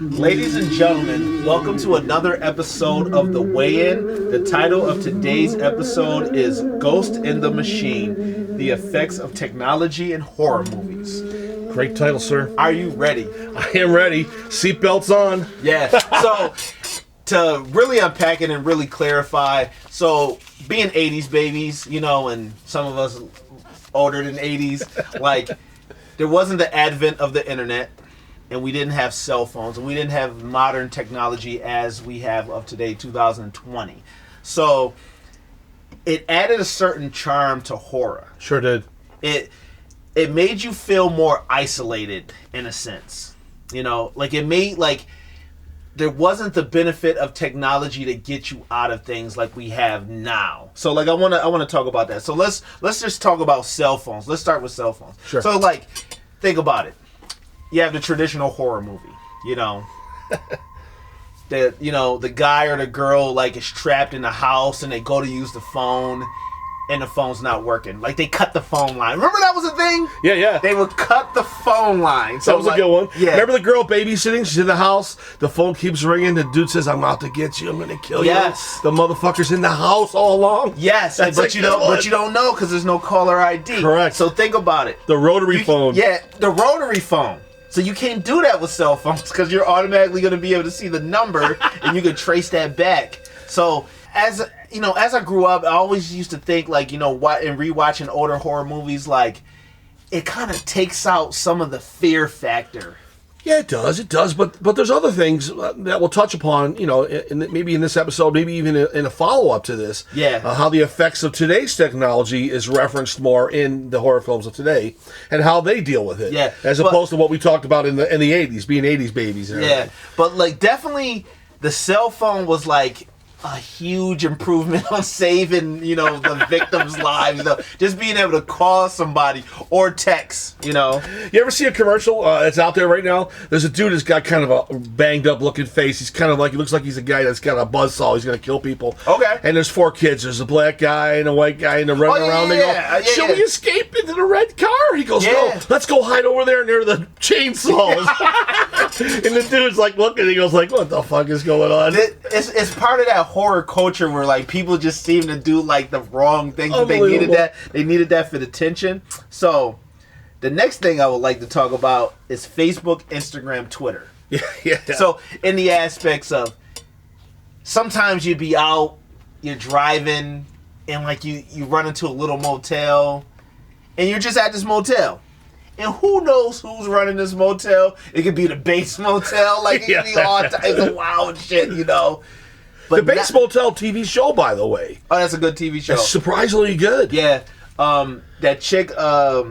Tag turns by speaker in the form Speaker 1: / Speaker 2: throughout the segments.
Speaker 1: Ladies and gentlemen, welcome to another episode of The Weigh-In. The title of today's episode is Ghost in the Machine, the effects of technology in horror movies.
Speaker 2: Great title, sir.
Speaker 1: Are you ready?
Speaker 2: I am ready. Seatbelts on.
Speaker 1: Yeah. So, to really unpack it and really clarify, so being 80s babies, you know, and some of us older than 80s, like, there wasn't the advent of the internet. And we didn't have cell phones, and we didn't have modern technology as we have of today, 2020. So it added a certain charm to horror.
Speaker 2: Sure did.
Speaker 1: It made you feel more isolated in a sense. You know, like it made like there wasn't the benefit of technology to get you out of things like we have now. So like I wanna talk about that. So let's just talk about cell phones. Let's start with cell phones.
Speaker 2: Sure.
Speaker 1: So like think about it. You have the traditional horror movie, you know. The guy or the girl like is trapped in the house and they go to use the phone and the phone's not working. Like they cut the phone line. Remember that was a thing?
Speaker 2: Yeah.
Speaker 1: They would cut the phone line. So
Speaker 2: that was a good one.
Speaker 1: Yeah.
Speaker 2: Remember the girl babysitting? She's in the house. The phone keeps ringing. The dude says, "I'm out to get you. I'm going to kill you."
Speaker 1: Yes.
Speaker 2: The motherfucker's in the house all along.
Speaker 1: Yes, but you don't know because there's no caller ID.
Speaker 2: Correct.
Speaker 1: So think about it.
Speaker 2: The rotary phone.
Speaker 1: Yeah, the rotary phone. So you can't do that with cell phones because you're automatically going to be able to see the number and you can trace that back. So as I grew up, I always used to think like, in rewatching older horror movies, like it kind of takes out some of the fear factor.
Speaker 2: Yeah, it does. But there's other things that we'll touch upon, maybe in this episode, maybe even in a follow-up to this.
Speaker 1: Yeah.
Speaker 2: How the effects of today's technology is referenced more in the horror films of today and how they deal with it.
Speaker 1: Yeah.
Speaker 2: As opposed to what we talked about in the 80s, being 80s babies. And everything.
Speaker 1: Yeah. But like definitely the cell phone was like a huge improvement on saving, the victims' lives. Just being able to call somebody or text,
Speaker 2: You ever see a commercial that's out there right now? There's a dude that's got kind of a banged up looking face. He's kind of like, he looks like he's a guy that's got a buzzsaw. He's going to kill people.
Speaker 1: Okay.
Speaker 2: And there's 4 kids. There's a black guy and a white guy, and they're running around. They go, "Shall we escape into the red car?" He goes, "No, let's go hide over there near the chainsaws." And the dude's like looking, he goes like, "What the fuck is going on?"
Speaker 1: It's part of that horror culture where like people just seem to do like the wrong things. They needed that for the tension. So the next thing I would like to talk about is Facebook, Instagram, Twitter.
Speaker 2: Yeah.
Speaker 1: So in the aspects of sometimes you'd be out, you're driving, and like you run into a little motel, and you're just at this motel. And who knows who's running this motel? It could be the Bates Motel, like it could be all types of wild shit, But
Speaker 2: the Bates Motel TV show, by the way.
Speaker 1: Oh, that's a good TV show.
Speaker 2: It's surprisingly good.
Speaker 1: Yeah. That chick, I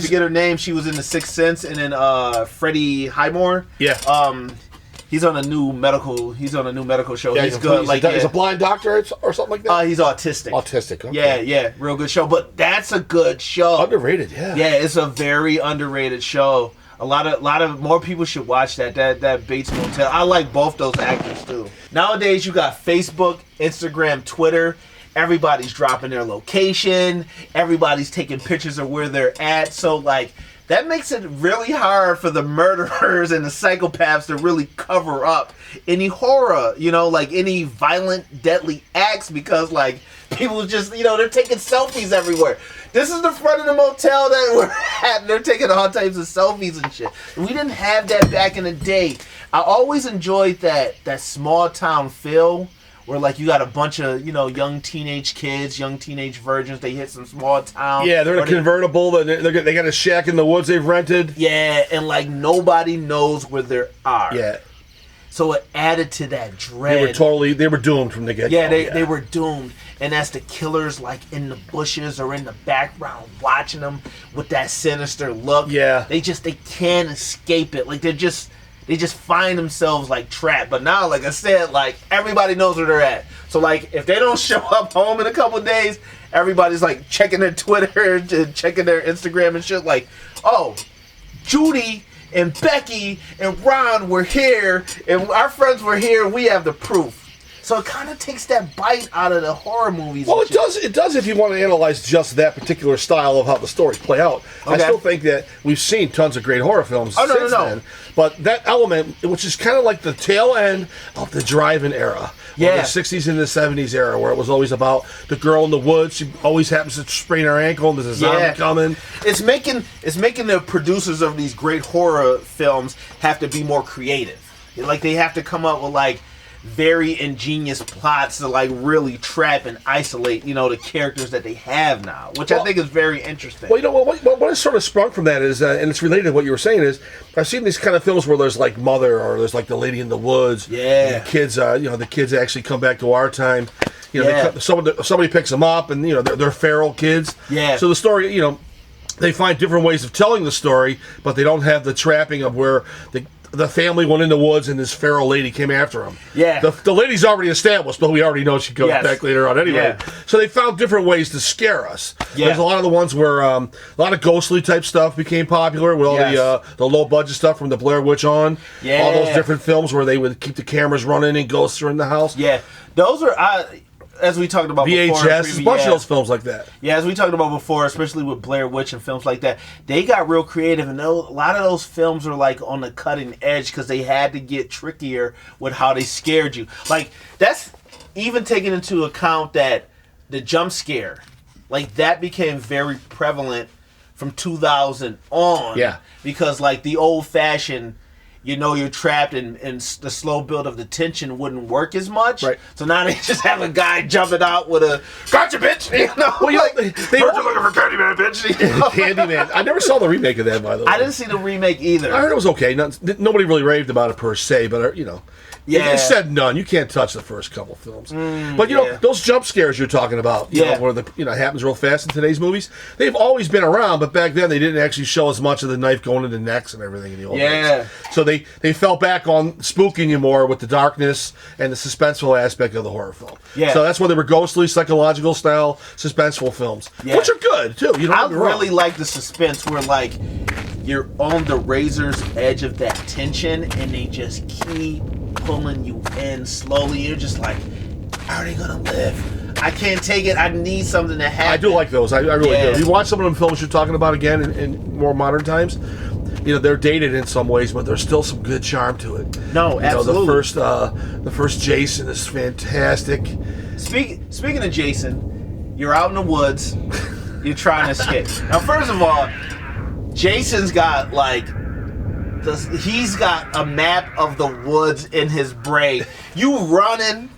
Speaker 1: forget her name. She was in The Sixth Sense, and then Freddie Highmore.
Speaker 2: Yeah.
Speaker 1: He's on a new medical show.
Speaker 2: Yeah,
Speaker 1: he's good.
Speaker 2: He's a blind doctor or something like that.
Speaker 1: He's autistic.
Speaker 2: Autistic. Okay.
Speaker 1: Yeah, real good show. But that's a good show.
Speaker 2: Underrated. Yeah.
Speaker 1: Yeah, it's a very underrated show. A lot of more people should watch that Bates Motel. I like both those actors too. Nowadays you got Facebook, Instagram, Twitter. Everybody's dropping their location. Everybody's taking pictures of where they're at. So like that makes it really hard for the murderers and the psychopaths to really cover up any horror, like any violent, deadly acts because like people just, they're taking selfies everywhere. This is the front of the motel that we're at. They're taking all types of selfies and shit. We didn't have that back in the day. I always enjoyed that small town feel where like you got a bunch of, young teenage kids, young teenage virgins. They hit some small town.
Speaker 2: Yeah, they're in a convertible. They got a shack in the woods they've rented.
Speaker 1: Yeah, and like nobody knows where they are.
Speaker 2: Yeah.
Speaker 1: So it added to that dread.
Speaker 2: They were doomed from the get-go.
Speaker 1: Yeah, they were doomed. And that's the killers like in the bushes or in the background watching them with that sinister look.
Speaker 2: Yeah.
Speaker 1: They can't escape it. Like they just find themselves like trapped. But now, like I said, like everybody knows where they're at. So like if they don't show up home in a couple days, everybody's like checking their Twitter, checking their Instagram and shit like, "Oh, Judy and Becky and Ron were here and our friends were here. We have the proof." So it kind of takes that bite out of the horror movies.
Speaker 2: Well, it does. It does if you want to analyze just that particular style of how the stories play out. Okay. I still think that we've seen tons of great horror films since then. But that element, which is kind of like the tail end of the drive-in era. Yeah. The 60s and the 70s era, where it was always about the girl in the woods. She always happens to sprain her ankle, and there's a zombie coming.
Speaker 1: It's making the producers of these great horror films have to be more creative. Like, they have to come up with, like, very ingenious plots to, like, really trap and isolate, the characters that they have now, which I think is very interesting.
Speaker 2: Well, what has sort of sprung from that is, and it's related to what you were saying, is I've seen these kind of films where there's, like, Mother, or there's, like, The Lady in the Woods.
Speaker 1: Yeah.
Speaker 2: The kids, the kids actually come back to our time. Somebody picks them up, and, they're feral kids.
Speaker 1: Yeah.
Speaker 2: So the story, they find different ways of telling the story, but they don't have the trapping of where the family went in the woods and this feral lady came after him.
Speaker 1: Yeah.
Speaker 2: The lady's already established, but we already know she comes back later on anyway. Yeah. So they found different ways to scare us. Yeah. There's a lot of the ones where a lot of ghostly type stuff became popular with all the low budget stuff from the Blair Witch on.
Speaker 1: Yeah.
Speaker 2: All those different films where they would keep the cameras running and ghosts are in the house.
Speaker 1: Yeah. Those are... as we talked about
Speaker 2: VHS,
Speaker 1: before,
Speaker 2: a bunch of those films like that.
Speaker 1: Yeah, as we talked about before, especially with Blair Witch and films like that, they got real creative, and a lot of those films are like on the cutting edge because they had to get trickier with how they scared you. Like, that's even taking into account that the jump scare, like, that became very prevalent from 2000 on.
Speaker 2: Yeah.
Speaker 1: Because, like, the old-fashioned... you're trapped and the slow build of the tension wouldn't work as much.
Speaker 2: Right.
Speaker 1: So now they just have a guy jumping out with a gotcha, bitch.
Speaker 2: They
Speaker 1: were looking for Candyman, bitch.
Speaker 2: Candyman. I never saw the remake of that, by the way.
Speaker 1: I didn't see the remake either.
Speaker 2: I heard it was okay. Nobody really raved about it per se, but it said none. You can't touch the first couple films. But those jump scares you're talking about, where happens real fast in today's movies, they've always been around, but back then they didn't actually show as much of the knife going into necks and everything in the old days. So they fell back on spooking you more with the darkness and the suspenseful aspect of the horror film. Yeah. So that's why they were ghostly, psychological style, suspenseful films, which are good too.
Speaker 1: I really like the suspense where, like, you're on the razor's edge of that tension and they just keep pulling you in slowly. You're just like, are they gonna live? I can't take it. I need something to happen.
Speaker 2: I do like those. I really do. If you watch some of them films you're talking about again in more modern times, they're dated in some ways, but there's still some good charm to it.
Speaker 1: No, absolutely.
Speaker 2: The first Jason is fantastic.
Speaker 1: Speaking of Jason, you're out in the woods. You're trying to escape. Now, first of all, Jason's got he's got a map of the woods in his brain. You running,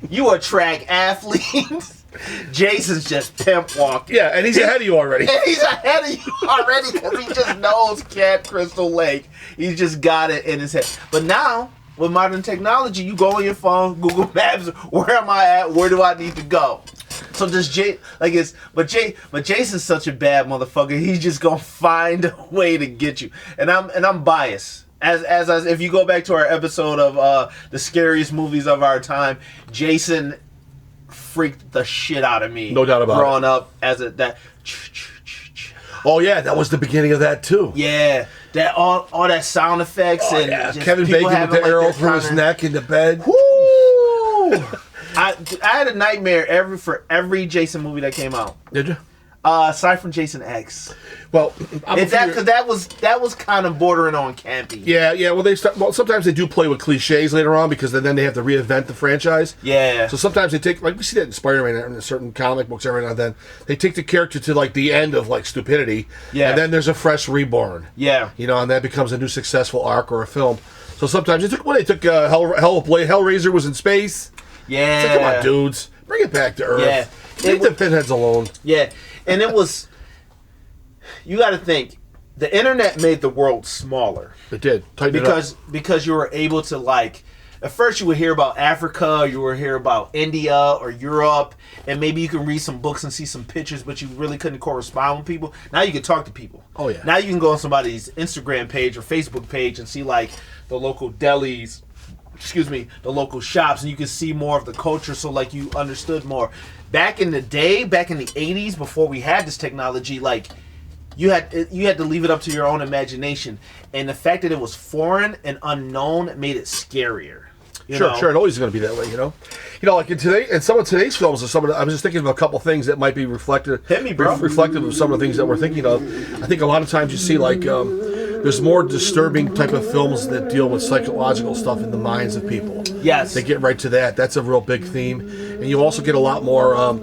Speaker 1: you a track athlete. Jason's just pimp walking.
Speaker 2: Yeah, and he's ahead of you already.
Speaker 1: And he's ahead of you already because he just knows Camp Crystal Lake. He's just got it in his head. But now, with modern technology, you go on your phone, Google Maps, where am I at? Where do I need to go? So does but Jason's such a bad motherfucker. He's just gonna find a way to get you. And I'm biased. As if you go back to our episode of the scariest movies of our time, Jason freaked the shit out of me.
Speaker 2: No doubt about it.
Speaker 1: Growing up as that.
Speaker 2: Oh yeah, that was the beginning of that too.
Speaker 1: Yeah, that all that sound effects and just
Speaker 2: Kevin Bacon with the arrow through his neck into bed.
Speaker 1: Woo! I had a nightmare for every Jason movie that came out.
Speaker 2: Did you?
Speaker 1: Aside from Jason X.
Speaker 2: Well,
Speaker 1: because that was kind of bordering on campy.
Speaker 2: Yeah. Well, sometimes they do play with cliches later on because then they have to reinvent the franchise.
Speaker 1: Yeah. So
Speaker 2: sometimes they take, like we see that in Spider-Man in certain comic books every now and then. They take the character to like the end of like stupidity. Yeah. And then there's a fresh reborn.
Speaker 1: Yeah.
Speaker 2: And that becomes a new successful arc or a film. So sometimes they took Hellraiser was in space.
Speaker 1: Yeah.
Speaker 2: It's like, come on, dudes, bring it back to Earth. Yeah. Leave the pinheads alone.
Speaker 1: Yeah. And it was, you got to think, the internet made the world smaller.
Speaker 2: It did.
Speaker 1: Because you were able to, like, at first you would hear about Africa, you would hear about India or Europe, and maybe you can read some books and see some pictures, but you really couldn't correspond with people. Now you can talk to people.
Speaker 2: Oh, yeah.
Speaker 1: Now you can go on somebody's Instagram page or Facebook page and see, like, the local delis, the local shops, and you can see more of the culture, so, like, you understood more. Back in the day, back in the 80s, before we had this technology, like, you had to leave it up to your own imagination. And the fact that it was foreign and unknown made it scarier. know?
Speaker 2: Sure. It always is going to be that way, like in some of today's films, I was just thinking of a couple things that might be reflective.
Speaker 1: Hit me, bro.
Speaker 2: Reflective of some of the things that we're thinking of. I think a lot of times you see like there's more disturbing type of films that deal with psychological stuff in the minds of people.
Speaker 1: Yes,
Speaker 2: they get right to that. That's a real big theme, and you also get a lot more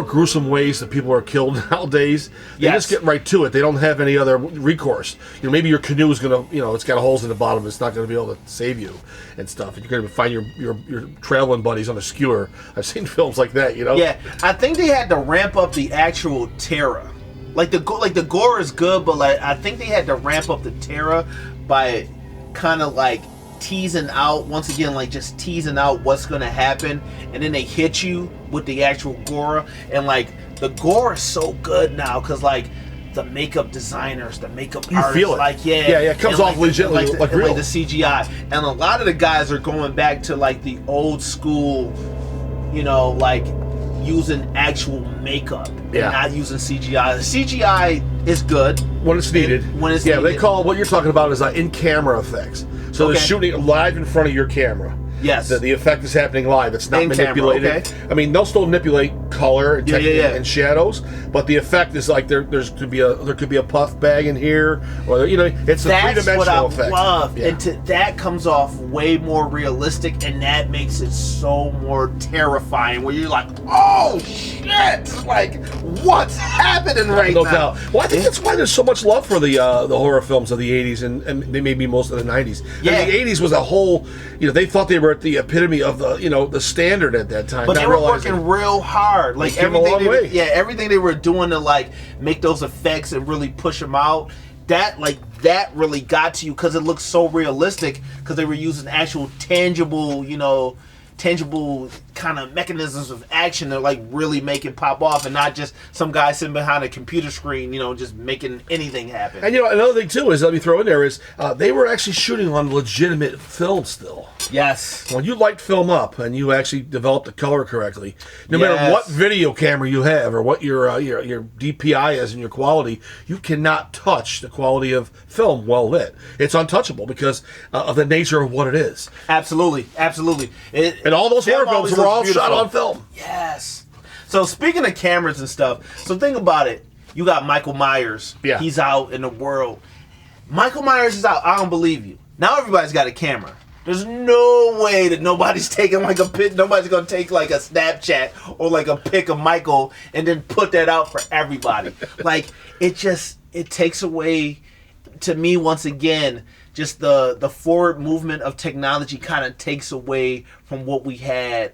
Speaker 2: gruesome ways that people are killed nowadays. They just get right to it. They don't have any other recourse. Maybe your canoe is gonna, it's got holes in the bottom. It's not gonna be able to save you and stuff. And you're gonna find your traveling buddies on a skewer. I've seen films like that.
Speaker 1: Yeah, I think they had to ramp up the actual terror. Like the gore is good, but like I think they had to ramp up the terror by kind of like teasing out just teasing out what's gonna happen, and then they hit you with the actual gore. And like the gore is so good now because like the makeup designers, the makeup artists,
Speaker 2: feel it.
Speaker 1: like
Speaker 2: it comes off legit like real.
Speaker 1: Like the CGI, and a lot of the guys are going back to like the old school, like using actual makeup and not using CGI. The CGI is good
Speaker 2: when it's needed. They call what you're talking about is in-camera effects. So they're shooting live in front of your camera.
Speaker 1: Yes.
Speaker 2: The effect is happening live. It's not manipulated.
Speaker 1: Okay.
Speaker 2: I mean, they'll still manipulate color and and shadows, but the effect is like there could be a puff bag in here, or it's a three-dimensional effect.
Speaker 1: That's what I love, and that comes off way more realistic, and that makes it so more terrifying. Where you're like, oh shit, like what's happening right now? No
Speaker 2: doubt. Well, I think that's why there's so much love for the horror films of the '80s and maybe most of the '90s.
Speaker 1: Yeah,
Speaker 2: the '80s was a whole. They thought they were at the epitome of the standard at that time.
Speaker 1: But they were working real hard. Like everything they were doing to like make those effects and really push them out. That really got to you because it looked so realistic because they were using actual tangible kind of mechanisms of action to like really make it pop off, and not just some guy sitting behind a computer screen, just making anything happen.
Speaker 2: And another thing too is, let me throw in there, is they were actually shooting on legitimate film still.
Speaker 1: Yes.
Speaker 2: When you light film up and you actually develop the color correctly, no matter what video camera you have or what your DPI is and your quality, you cannot touch the quality of film well lit. It's untouchable because of the nature of what it is.
Speaker 1: Absolutely.
Speaker 2: And all those horror films were all shot on film.
Speaker 1: Yes. So speaking of cameras and stuff, so think about it. You got Michael Myers.
Speaker 2: Yeah.
Speaker 1: He's out in the world. Michael Myers is out. I don't believe you. Now everybody's got a camera. There's no way that nobody's taking like a pic. Nobody's gonna take like a Snapchat or like a pic of Michael and then put that out for everybody. Like it takes away, to me, once again, just the forward movement of technology kind of takes away from what we had,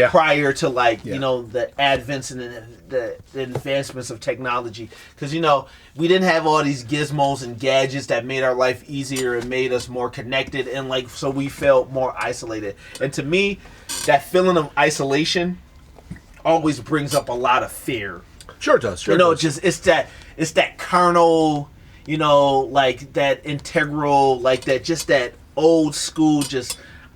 Speaker 1: prior to the advents and the advancements of technology. Because we didn't have all these gizmos and gadgets that made our life easier and made us more connected, and so we felt more isolated. And to me, that feeling of isolation always brings up a lot of fear.
Speaker 2: Sure it does.
Speaker 1: It's that carnal, like that integral, like that old school,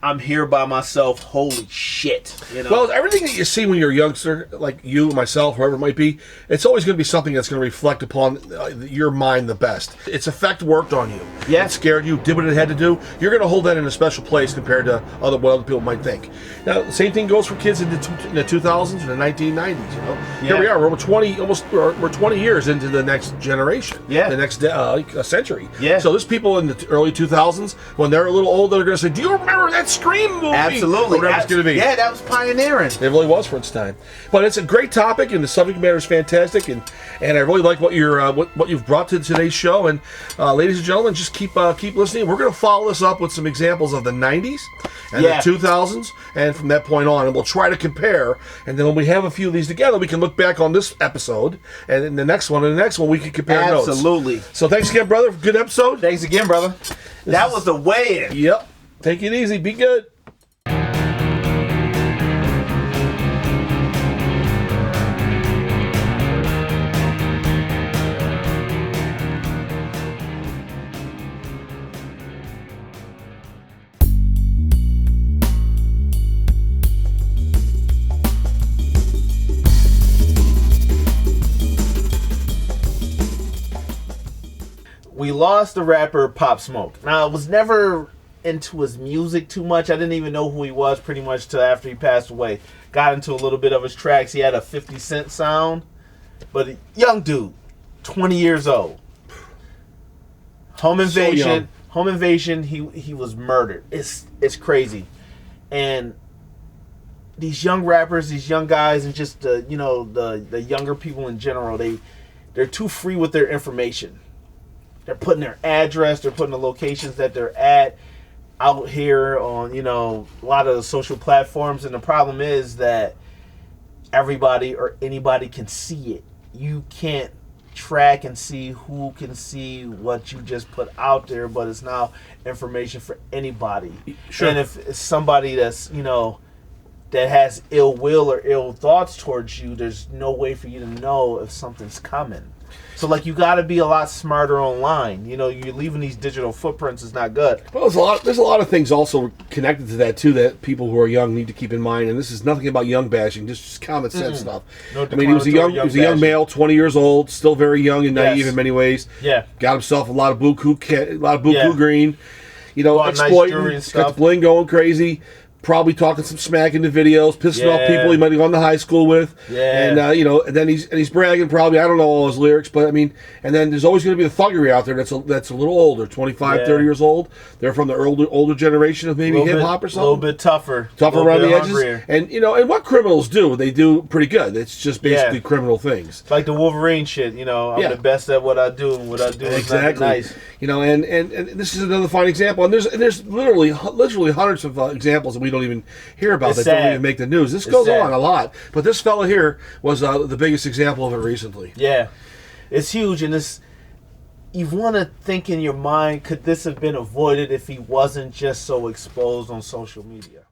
Speaker 1: I'm here by myself, holy shit.
Speaker 2: Well, everything that you see when you're a youngster, like you, myself, whoever it might be, it's always going to be something that's going to reflect upon your mind the best. Its effect worked on you.
Speaker 1: Yeah.
Speaker 2: It scared you, did what it had to do. You're going to hold that in a special place compared to what other people might think. Now, the same thing goes for kids in the 2000s and the 1990s,
Speaker 1: Yeah.
Speaker 2: Here we are, we're 20 years into the next generation.
Speaker 1: Yeah.
Speaker 2: The next century.
Speaker 1: Yeah.
Speaker 2: So there's people in the early 2000s, when they're a little older, they're going to say, do you remember that Scream movie?
Speaker 1: Absolutely.
Speaker 2: Whatever it's going to be.
Speaker 1: Yeah, that was pioneering.
Speaker 2: It really was for its time. But it's a great topic, and the subject matter is fantastic, and I really like what you've brought to today's show. And ladies and gentlemen, just keep listening. We're going to follow this up with some examples of the 90s and the 2000s, and from that point on, and we'll try to compare. And then when we have a few of these together, we can look back on this episode, and in the next one, we can compare notes.
Speaker 1: Absolutely.
Speaker 2: So thanks again, brother. Good episode.
Speaker 1: Thanks again, brother. That was the weigh-in.
Speaker 2: Yep. Take it easy. Be good.
Speaker 1: We lost the rapper Pop Smoke. Now, it was never into his music too much. I didn't even know who he was pretty much till after he passed away. Got into a little bit of his tracks. He had a 50 Cent sound, but a young dude, 20 years old. Home invasion. Home invasion. He was murdered. It's crazy, and these young rappers, these young guys, and just the younger people in general, they're too free with their information. They're putting their address, they're putting the locations that they're at out here on, a lot of the social platforms. And the problem is that everybody or anybody can see it. You can't track and see who can see what you just put out there, but it's now information for anybody.
Speaker 2: Sure.
Speaker 1: And if it's somebody that's, that has ill will or ill thoughts towards you, there's no way for you to know if something's coming. So, you got to be a lot smarter online. You're leaving these digital footprints is not good.
Speaker 2: Well, there's a lot of things also connected to that, too, that people who are young need to keep in mind. And this is nothing about young bashing, just common sense stuff.
Speaker 1: No,
Speaker 2: he was a young male, 20 years old, still very young and naive in many ways.
Speaker 1: Yeah.
Speaker 2: Got himself a lot of buku green.
Speaker 1: Exploiting,
Speaker 2: nice got the bling going crazy. Probably talking some smack in the videos, pissing off people he might have gone to high school with.
Speaker 1: Yeah.
Speaker 2: And, and then he's bragging probably. I don't know all his lyrics, but, and then there's always going to be the thuggery out there that's a little older, 25, 30 years old. They're from the older generation of maybe hip-hop or something.
Speaker 1: A little bit tougher.
Speaker 2: Around the edges.
Speaker 1: Hungrier.
Speaker 2: And, and what criminals do, they do pretty good. It's just basically criminal things.
Speaker 1: It's like the Wolverine shit, I'm the best at what I do, and what I do is not nice.
Speaker 2: And this is another fine example. And there's literally hundreds of examples that we don't even hear about that don't even make the news. This goes on a lot, but this fella here was the biggest example of it recently.
Speaker 1: Yeah, it's huge, and you want to think in your mind, could this have been avoided if he wasn't just so exposed on social media?